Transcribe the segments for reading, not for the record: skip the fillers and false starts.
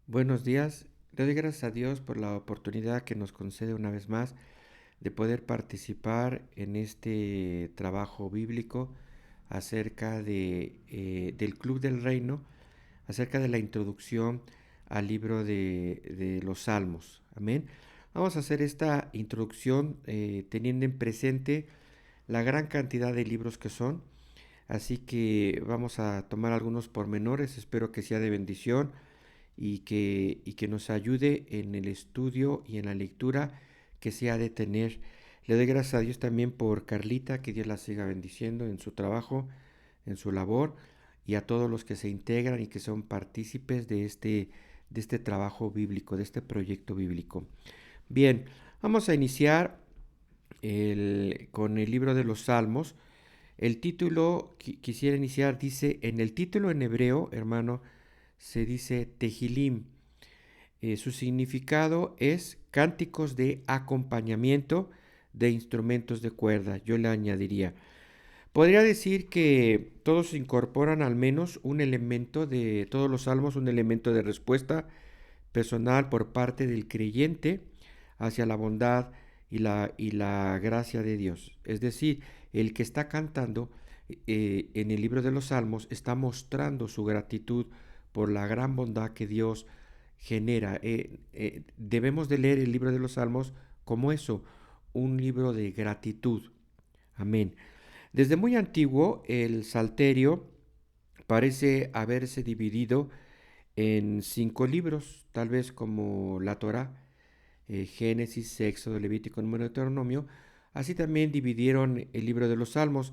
Buenos días. Le doy gracias a Dios por la oportunidad que nos concede una vez más de poder participar en este trabajo bíblico acerca del Club del Reino, acerca de la introducción al libro de los Salmos. Amén. Vamos a hacer esta introducción teniendo en presente la gran cantidad de libros que son. Así que vamos a tomar algunos pormenores. Espero que sea de bendición y que nos ayude en el estudio y en la lectura que se ha de tener. Le doy gracias a Dios también por Carlita, que Dios la siga bendiciendo en su trabajo, en su labor, y a todos los que se integran y que son partícipes de este trabajo bíblico, de este proyecto bíblico. Bien, vamos a iniciar con el libro de los Salmos. El título, quisiera iniciar, dice, en el título en hebreo, hermano, se dice Tehilim. Su significado es cánticos de acompañamiento de instrumentos de cuerda. Yo le añadiría. Podría decir que todos incorporan al menos un elemento de todos los salmos, un elemento de respuesta personal por parte del creyente hacia la bondad y la gracia de Dios. Es decir, el que está cantando en el libro de los Salmos está mostrando su gratitud por la gran bondad que Dios genera. Debemos de leer el libro de los Salmos como eso, un libro de gratitud. Amén. Desde muy antiguo, el Salterio parece haberse dividido en 5 libros, tal vez como la Torá, Génesis, Éxodo, Levítico, Número, Deuteronomio. Así también dividieron el libro de los Salmos.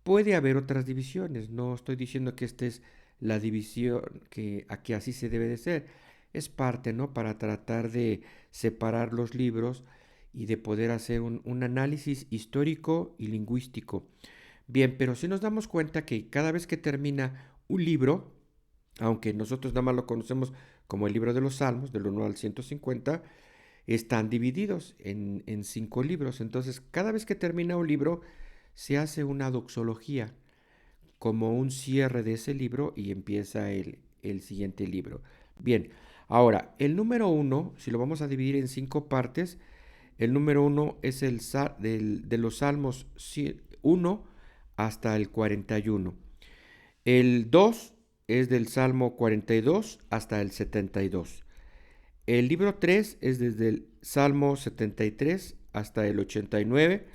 Puede haber otras divisiones, no estoy diciendo que esta es la división que así se debe de ser. Es parte, ¿no? Para tratar de separar los libros y de poder hacer un análisis histórico y lingüístico. Bien, pero si nos damos cuenta que cada vez que termina un libro, aunque nosotros nada más lo conocemos como el libro de los Salmos, del 1 al 150, están divididos en 5 libros. Entonces, cada vez que termina un libro, se hace una doxología, como un cierre de ese libro y empieza el siguiente libro. Bien, ahora, el número uno, si lo vamos a dividir en 5 partes, el número uno es de los Salmos 1 hasta el 41. El 2 es del Salmo 42 hasta el 72. El libro 3 es desde el Salmo 73 hasta el 89.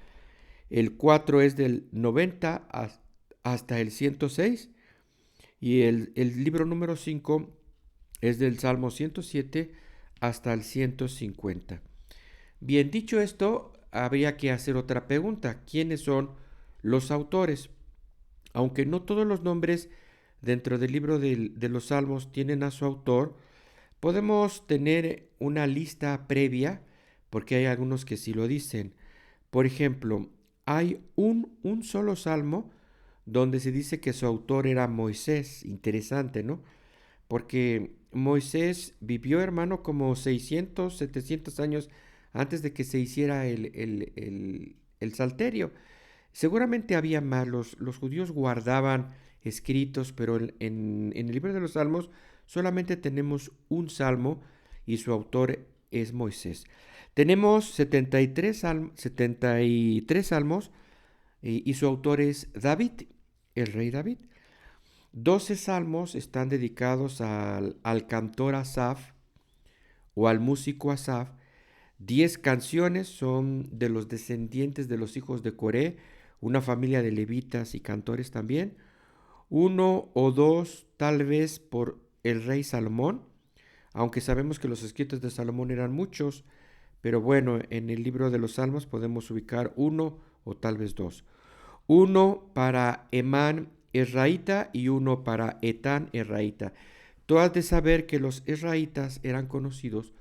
El 4 es del 90 hasta el 106. Y el libro número 5 es del Salmo 107 hasta el 150. Bien, dicho esto, habría que hacer otra pregunta. ¿Quiénes son los autores? Aunque no todos los nombres dentro del libro de los Salmos tienen a su autor, podemos tener una lista previa, porque hay algunos que sí lo dicen. Por ejemplo, hay un solo salmo donde se dice que su autor era Moisés. Interesante, ¿no? Porque Moisés vivió, hermano, como 600, 700 años antes de que se hiciera el salterio. Seguramente había más, los judíos guardaban escritos, pero en el libro de los Salmos solamente tenemos un salmo y su autor es Moisés. Tenemos 73 salmos y su autor es David, el rey David. 12 salmos están dedicados al cantor Asaf o al músico Asaf. 10 canciones son de los descendientes de los hijos de Coré, una familia de levitas y cantores también. Uno o dos tal vez por el rey Salomón, aunque sabemos que los escritos de Salomón eran muchos, pero bueno, en el libro de los Salmos podemos ubicar uno o tal vez dos. Uno para Emán Esraíta y uno para Etán Esraíta. Tú has de saber que los esraítas eran conocidos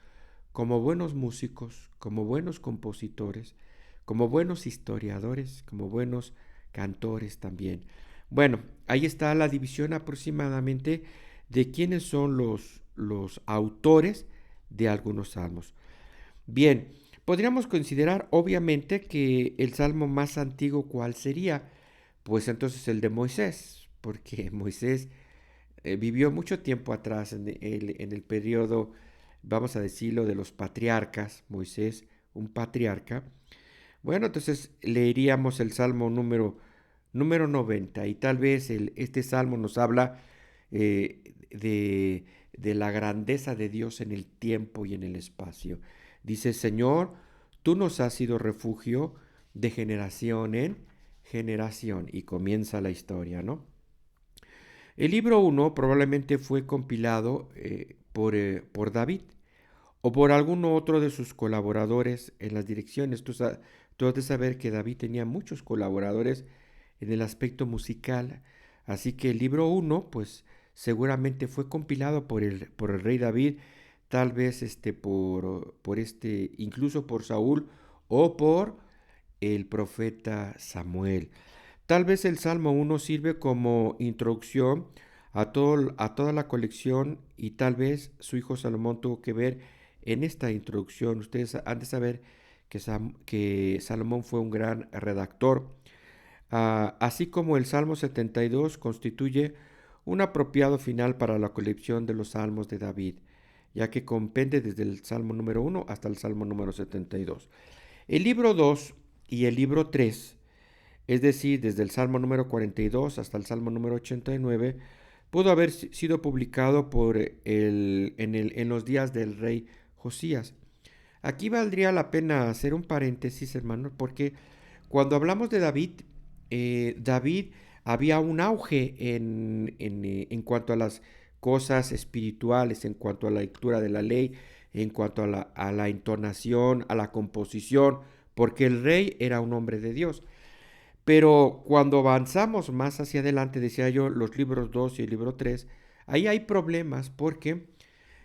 como buenos músicos, como buenos compositores, como buenos historiadores, como buenos cantores también. Bueno, ahí está la división aproximadamente de quiénes son los autores de algunos salmos. Bien, podríamos considerar obviamente que el salmo más antiguo, ¿cuál sería? Pues entonces el de Moisés, porque Moisés vivió mucho tiempo atrás en el periodo, vamos a decirlo, de los patriarcas, Moisés, un patriarca. Bueno, entonces leeríamos el Salmo número 90 y tal vez este Salmo nos habla de la grandeza de Dios en el tiempo y en el espacio. Dice, Señor, tú nos has sido refugio de generación en generación. Y comienza la historia, ¿no? El libro uno probablemente fue compilado por David o por alguno otro de sus colaboradores en las direcciones. Tú has de saber que David tenía muchos colaboradores en el aspecto musical, así que el libro uno, pues seguramente fue compilado por el rey David, tal vez incluso por Saúl o por el profeta Samuel. Tal vez el Salmo uno sirve como introducción a toda la colección y tal vez su hijo Salomón tuvo que ver en esta introducción. Ustedes han de saber que Salomón fue un gran redactor, así como el Salmo 72 constituye un apropiado final para la colección de los salmos de David, ya que compende desde el Salmo número uno hasta el Salmo número 72. El libro 2 y el libro 3, es decir, desde el Salmo número 42 hasta el Salmo número 89, pudo haber sido publicado en los días del rey Josías. Aquí valdría la pena hacer un paréntesis, hermanos, porque cuando hablamos de David, David había un auge en cuanto a las cosas espirituales, en cuanto a la lectura de la ley, en cuanto a la entonación, a la composición, porque el rey era un hombre de Dios. Pero cuando avanzamos más hacia adelante, decía yo, los libros 2 y el libro 3, ahí hay problemas porque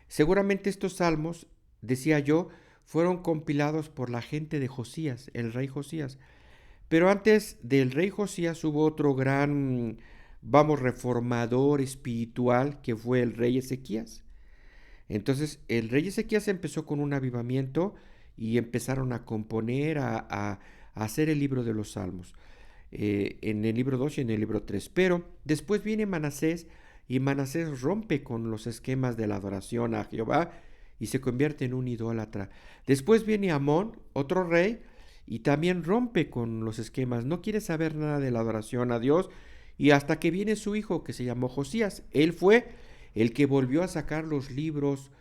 seguramente estos salmos, decía yo, fueron compilados por la gente de Josías, el rey Josías. Pero antes del rey Josías hubo otro gran, vamos, reformador espiritual que fue el rey Ezequías. Entonces el rey Ezequías empezó con un avivamiento y empezaron a componer, a hacer el libro de los salmos, en el libro 2 y en el libro 3. Pero después viene Manasés y Manasés rompe con los esquemas de la adoración a Jehová y se convierte en un idólatra. Después viene Amón, otro rey, y también rompe con los esquemas. No quiere saber nada de la adoración a Dios. Y hasta que viene su hijo que se llamó Josías. Él fue el que volvió a sacar los libros,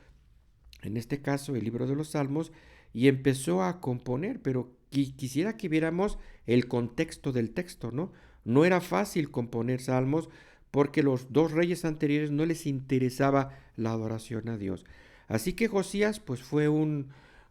en este caso el libro de los Salmos, y empezó a componer, pero quisiera que viéramos el contexto del texto, ¿no? No era fácil componer salmos porque los dos reyes anteriores no les interesaba la adoración a Dios. Así que Josías pues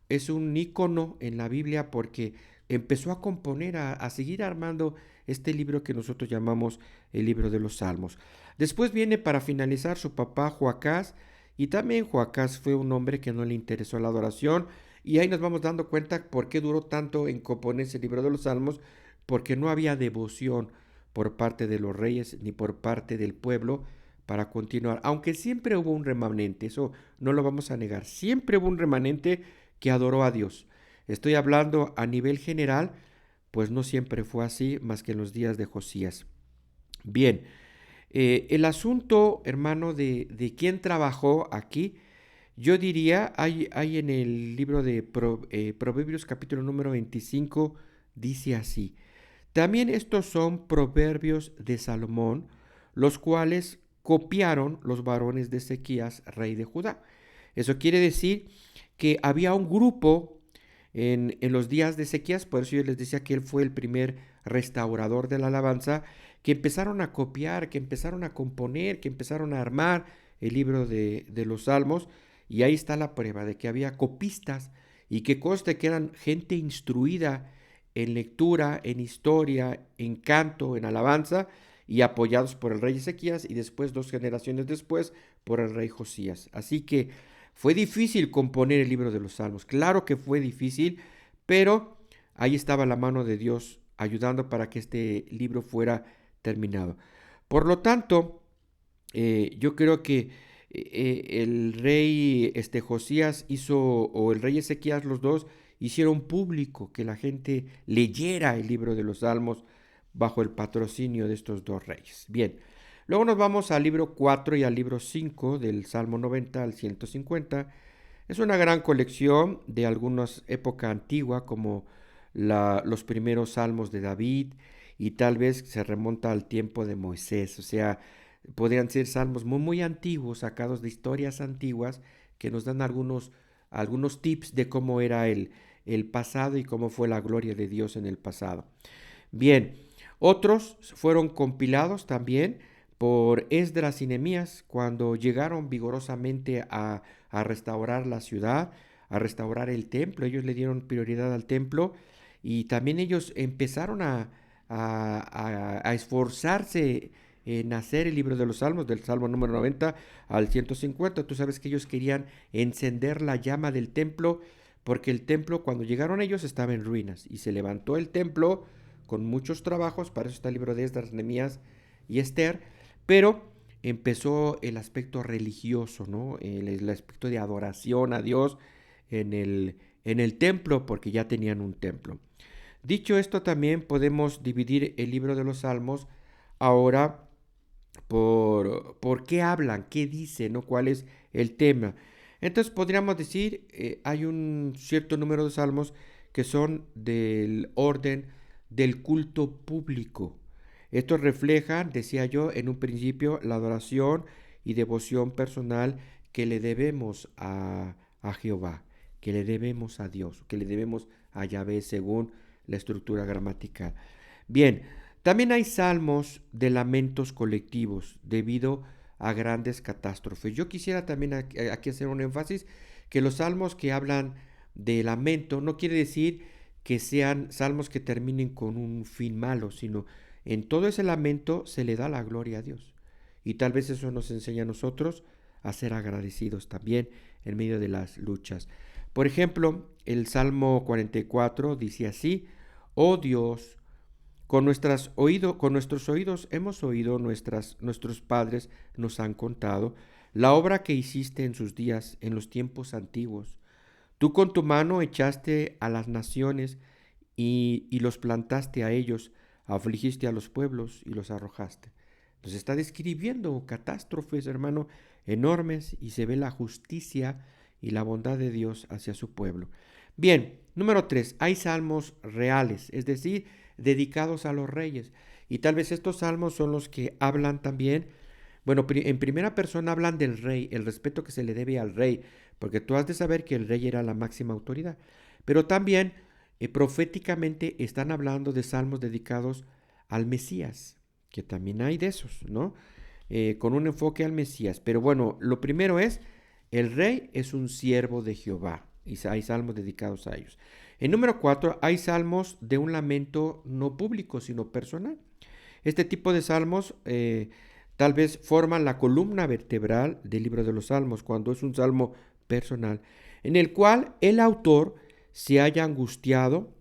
es un ícono en la Biblia porque empezó a componer, a seguir armando este libro que nosotros llamamos el libro de los Salmos. Después viene para finalizar su papá Joacás, y también Joacás fue un hombre que no le interesó la adoración, y ahí nos vamos dando cuenta por qué duró tanto en componer ese libro de los Salmos, porque no había devoción por parte de los reyes ni por parte del pueblo para continuar, aunque siempre hubo un remanente, eso no lo vamos a negar, siempre hubo un remanente que adoró a Dios. Estoy hablando a nivel general, pues no siempre fue así, más que en los días de Josías. Bien, el asunto, hermano, de quién trabajó aquí, yo diría, hay en el libro de Proverbios capítulo número 25, dice así: también estos son proverbios de Salomón, los cuales copiaron los varones de Ezequías, rey de Judá. Eso quiere decir que había un grupo en los días de Ezequías, por eso yo les decía que él fue el primer restaurador de la alabanza, que empezaron a copiar, que empezaron a componer, que empezaron a armar el libro de los Salmos, y ahí está la prueba de que había copistas y que conste que eran gente instruida en lectura, en historia, en canto, en alabanza, y apoyados por el rey Ezequías y después, 2 generaciones después, por el rey Josías. Así que fue difícil componer el libro de los Salmos. Claro que fue difícil, pero ahí estaba la mano de Dios ayudando para que este libro fuera terminado. Por lo tanto, yo creo que el rey Josías hizo, o el rey Ezequías, los dos, hicieron público que la gente leyera el libro de los Salmos bajo el patrocinio de estos dos reyes. Bien, Luego nos vamos al libro 4 y al libro 5 del Salmo 90 al 150. Es una gran colección de algunas época antigua como los primeros salmos de David y tal vez se remonta al tiempo de Moisés. O sea, podrían ser salmos muy antiguos, sacados de historias antiguas que nos dan algunos tips de cómo era el pasado y cómo fue la gloria de Dios en el pasado. Bien, otros fueron compilados también por Esdras y Nehemías cuando llegaron vigorosamente a restaurar la ciudad, a restaurar el templo. Ellos le dieron prioridad al templo y también ellos empezaron a esforzarse en hacer el libro de los Salmos, del Salmo número 90 al 150. Tú sabes que ellos querían encender la llama del templo porque el templo cuando llegaron ellos estaba en ruinas y se levantó el templo con muchos trabajos, para eso está el libro de Esdras, Nehemías y Esther, pero empezó el aspecto religioso, ¿no? El aspecto de adoración a Dios en el templo, porque ya tenían un templo. Dicho esto, también podemos dividir el libro de los Salmos ahora por qué hablan, qué dicen, ¿no? ¿Cuál es el tema? Entonces podríamos decir, hay un cierto número de salmos que son del orden del culto público. Estos reflejan, decía yo en un principio, la adoración y devoción personal que le debemos a Jehová, que le debemos a Dios, que le debemos a Yahvé según la estructura gramatical. Bien, también hay salmos de lamentos colectivos debido a grandes catástrofes. Yo quisiera también aquí hacer un énfasis que los salmos que hablan de lamento no quiere decir que sean salmos que terminen con un fin malo, sino en todo ese lamento se le da la gloria a Dios. Y tal vez eso nos enseña a nosotros a ser agradecidos también en medio de las luchas. Por ejemplo, el Salmo 44 dice así: Oh Dios, con nuestros oídos hemos oído, nuestros padres nos han contado la obra que hiciste en sus días, en los tiempos antiguos. Tú con tu mano echaste a las naciones y los plantaste a ellos, afligiste a los pueblos y los arrojaste. Entonces está describiendo catástrofes, hermano, enormes y se ve la justicia y la bondad de Dios hacia su pueblo. Bien, número 3, hay salmos reales, es decir, dedicados a los reyes. Y tal vez estos salmos son los que hablan también, bueno, en primera persona hablan del rey, el respeto que se le debe al rey, porque tú has de saber que el rey era la máxima autoridad. Pero también proféticamente están hablando de salmos dedicados al Mesías, que también hay de esos, ¿no? Con un enfoque al Mesías. Pero bueno, lo primero es, el rey es un siervo de Jehová, y hay salmos dedicados a ellos. En número 4 hay salmos de un lamento no público, sino personal. Este tipo de salmos tal vez forman la columna vertebral del libro de los salmos, cuando es un salmo personal, en el cual el autor se haya angustiado,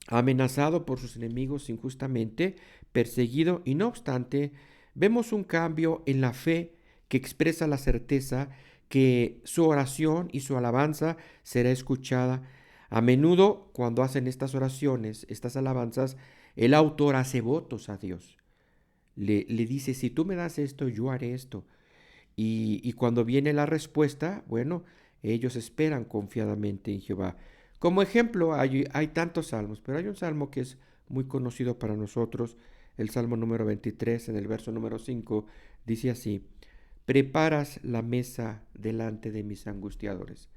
amenazado por sus enemigos injustamente, perseguido, y no obstante, vemos un cambio en la fe que expresa la certeza que su oración y su alabanza será escuchada. A menudo, cuando hacen estas oraciones, estas alabanzas, el autor hace votos a Dios. Le dice, si tú me das esto, yo haré esto. Y cuando viene la respuesta, bueno, ellos esperan confiadamente en Jehová. Como ejemplo, hay tantos salmos, pero hay un salmo que es muy conocido para nosotros, el Salmo número 23, en el verso número 5, dice así: preparas la mesa delante de mis angustiadores.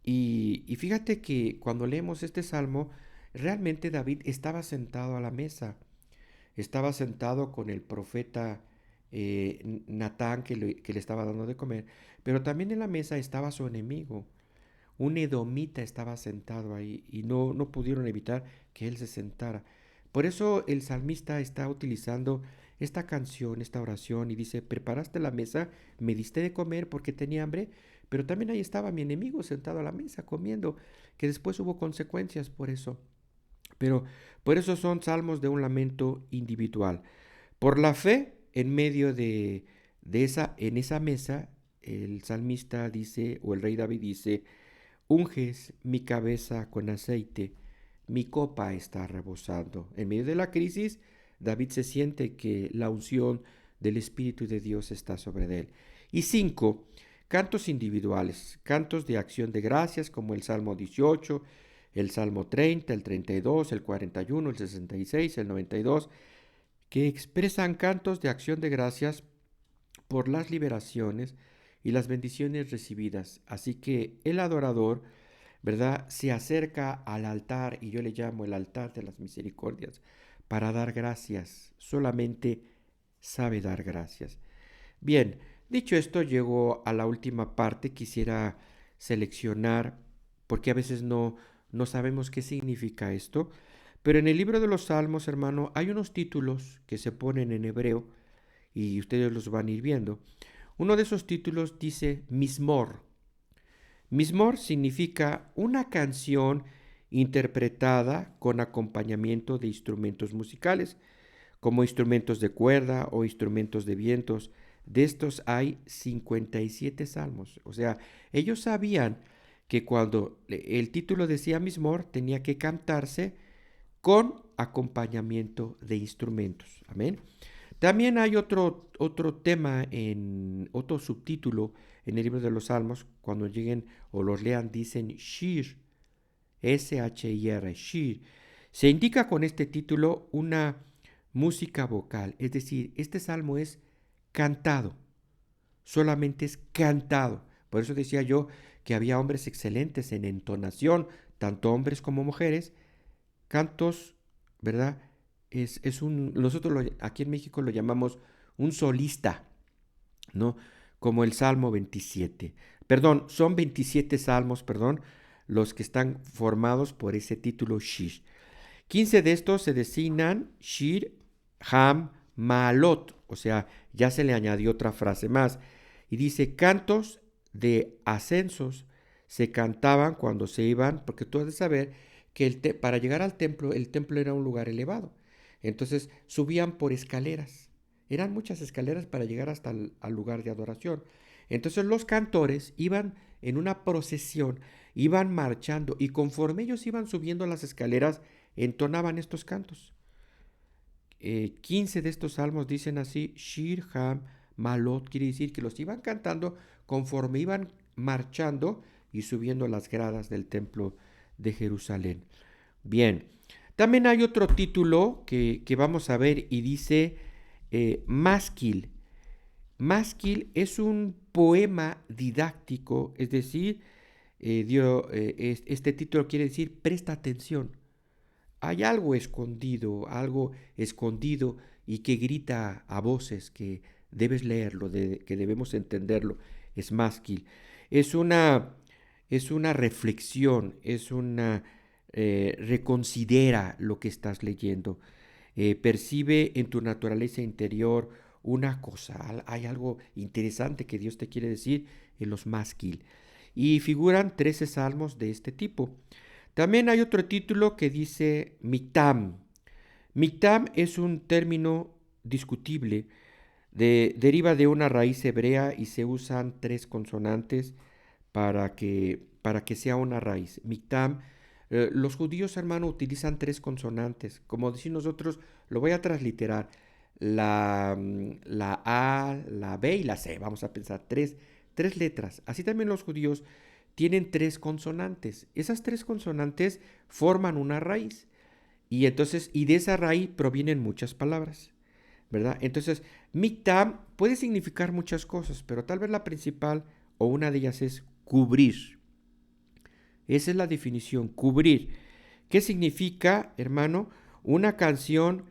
Y fíjate que cuando leemos este salmo, realmente David estaba sentado a la mesa, estaba sentado con el profeta Natán que le estaba dando de comer, pero también en la mesa estaba su enemigo. Un edomita estaba sentado ahí y no pudieron evitar que él se sentara. Por eso el salmista está utilizando esta canción, esta oración, y dice: preparaste la mesa, me diste de comer porque tenía hambre, pero también ahí estaba mi enemigo sentado a la mesa comiendo, que después hubo consecuencias por eso. Pero por eso son salmos de un lamento individual. Por la fe, en medio en esa mesa, el salmista dice, o el rey David dice: unges mi cabeza con aceite, mi copa está rebosando. En medio de la crisis, David se siente que la unción del Espíritu de Dios está sobre él. Y 5, cantos individuales, cantos de acción de gracias como el Salmo 18, el Salmo 30, el 32, el 41, el 66, el 92, que expresan cantos de acción de gracias por las liberaciones y las bendiciones recibidas. Así que el adorador, ¿verdad?, se acerca al altar, y yo le llamo el altar de las misericordias, para dar gracias. Solamente sabe dar gracias. Bien, dicho esto, llego a la última parte. Quisiera seleccionar, porque a veces no sabemos qué significa esto, pero en el libro de los Salmos, hermano, hay unos títulos que se ponen en hebreo y ustedes los van a ir viendo. Uno de esos títulos dice Mismor. Mismor significa una canción interpretada con acompañamiento de instrumentos musicales, como instrumentos de cuerda o instrumentos de vientos. De estos hay 57 salmos. O sea, ellos sabían que cuando el título decía Mismor tenía que cantarse con acompañamiento de instrumentos. Amén. También hay otro tema, en otro subtítulo en el libro de los Salmos. Cuando lleguen o los lean, dicen Shir, S-H-I-R, Shir. Se indica con este título una música vocal, es decir, este salmo es cantado, solamente es cantado. Por eso decía yo que había hombres excelentes en entonación, tanto hombres como mujeres, cantos, ¿verdad? Nosotros aquí en México lo llamamos un solista, ¿no? Como el Salmo 27. Perdón, son 27 salmos, perdón, los que están formados por ese título Shir. 15 de estos se designan Shir, Ham, Maalot, o sea, ya se le añadió otra frase más, y dice, cantos de ascensos se cantaban cuando se iban, porque tú has de saber que para llegar al templo, el templo era un lugar elevado, entonces subían por escaleras, eran muchas escaleras para llegar hasta al lugar de adoración. Entonces los cantores iban en una procesión, iban marchando, y conforme ellos iban subiendo las escaleras, entonaban estos cantos. 15 de estos salmos dicen así, Shir, Ham, Malot, quiere decir que los iban cantando conforme iban marchando y subiendo las gradas del templo de Jerusalén. Bien, también hay otro título que vamos a ver y dice Másquil. Másquil es un poema didáctico, es decir, este título quiere decir presta atención. Hay algo escondido y que grita a voces que debes leerlo, que debemos entenderlo. Es másquil. Es una, es una reflexión, reconsidera lo que estás leyendo. Percibe en tu naturaleza interior una cosa. Hay algo interesante que Dios te quiere decir en los másquil. Y figuran 13 salmos de este tipo. También hay otro título que dice Miktam. Miktam es un término discutible, deriva de una raíz hebrea y se usan 3 consonantes para que sea una raíz. Miktam, los judíos, hermano, utilizan 3 consonantes. Como decimos nosotros, lo voy a transliterar. La A, la B y la C. Vamos a pensar 3 letras. Así también los judíos tienen 3 consonantes. Esas 3 consonantes forman una raíz. Y de esa raíz provienen muchas palabras, ¿verdad? Entonces, Miktam puede significar muchas cosas, pero tal vez la principal o una de ellas es cubrir. Esa es la definición, cubrir. ¿Qué significa, hermano? Una canción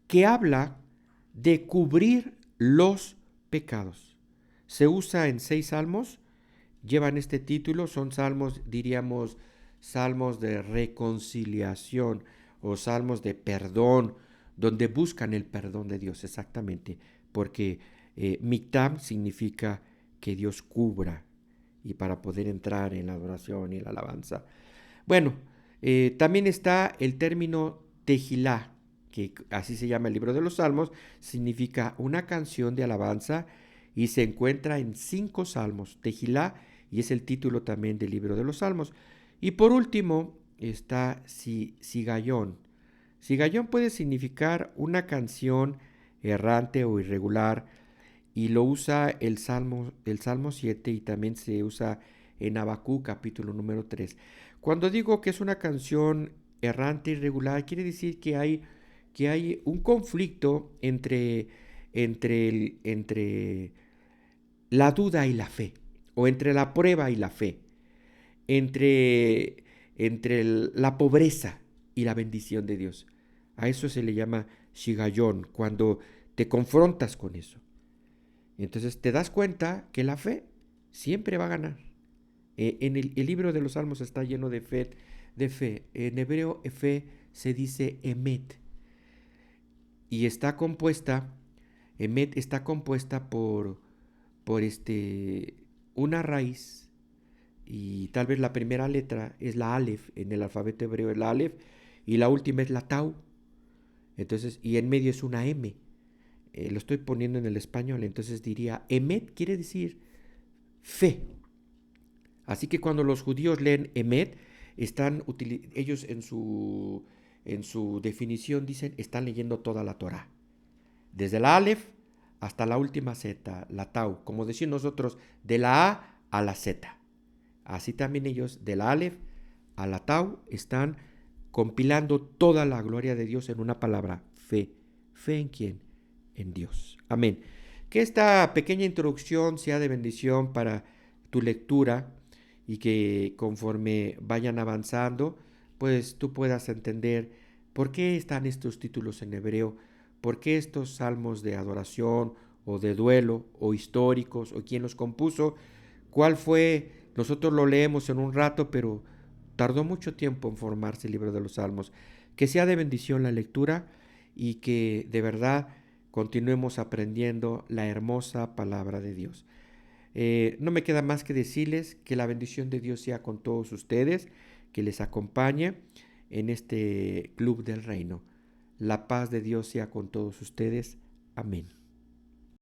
que habla de cubrir los pecados. Se usa en 6 salmos, llevan este título, son salmos, diríamos, salmos de reconciliación o salmos de perdón, donde buscan el perdón de Dios, exactamente, porque Miktam significa que Dios cubra y para poder entrar en la adoración y la alabanza. Bueno, también está el término Tejilá, que así se llama el libro de los Salmos, significa una canción de alabanza y se encuentra en 5 salmos. Tejilá, y es el título también del libro de los Salmos. Y por último está Sigayón. Sigayón puede significar una canción errante o irregular, y lo usa el Salmo 7 y también se usa en Habacuc capítulo número 3. Cuando digo que es una canción errante, irregular, quiere decir que hay un conflicto entre la duda y la fe, o entre la prueba y la fe, entre, la pobreza y la bendición de Dios. A eso se le llama shigayón, cuando te confrontas con eso. Entonces te das cuenta que la fe siempre va a ganar. En el libro de los Salmos está lleno de fe, de fe. En hebreo, fe se dice emet. Y está compuesta, emet está compuesta por una raíz. Y tal vez la primera letra es la Aleph, en el alfabeto hebreo es la Aleph, y la última es la Tau. Entonces, y en medio es una M. Lo estoy poniendo en el español, entonces diría, Emet quiere decir fe. Así que cuando los judíos leen Emet, ellos en su definición dicen, están leyendo toda la Torah. Desde la Aleph hasta la última Z, la Tau. Como decir nosotros, de la A a la Z. Así también ellos, de la Aleph a la Tau, están compilando toda la gloria de Dios en una palabra, fe. ¿Fe en quién? En Dios. Amén. Que esta pequeña introducción sea de bendición para tu lectura y que conforme vayan avanzando, pues tú puedas entender por qué están estos títulos en hebreo, por qué estos salmos de adoración o de duelo o históricos o quién los compuso, cuál fue, nosotros lo leemos en un rato, pero tardó mucho tiempo en formarse el libro de los salmos. Que sea de bendición la lectura y que de verdad continuemos aprendiendo la hermosa palabra de Dios. No me queda más que decirles que la bendición de Dios sea con todos ustedes, que les acompañe en este club del reino. La paz de Dios sea con todos ustedes. Amén.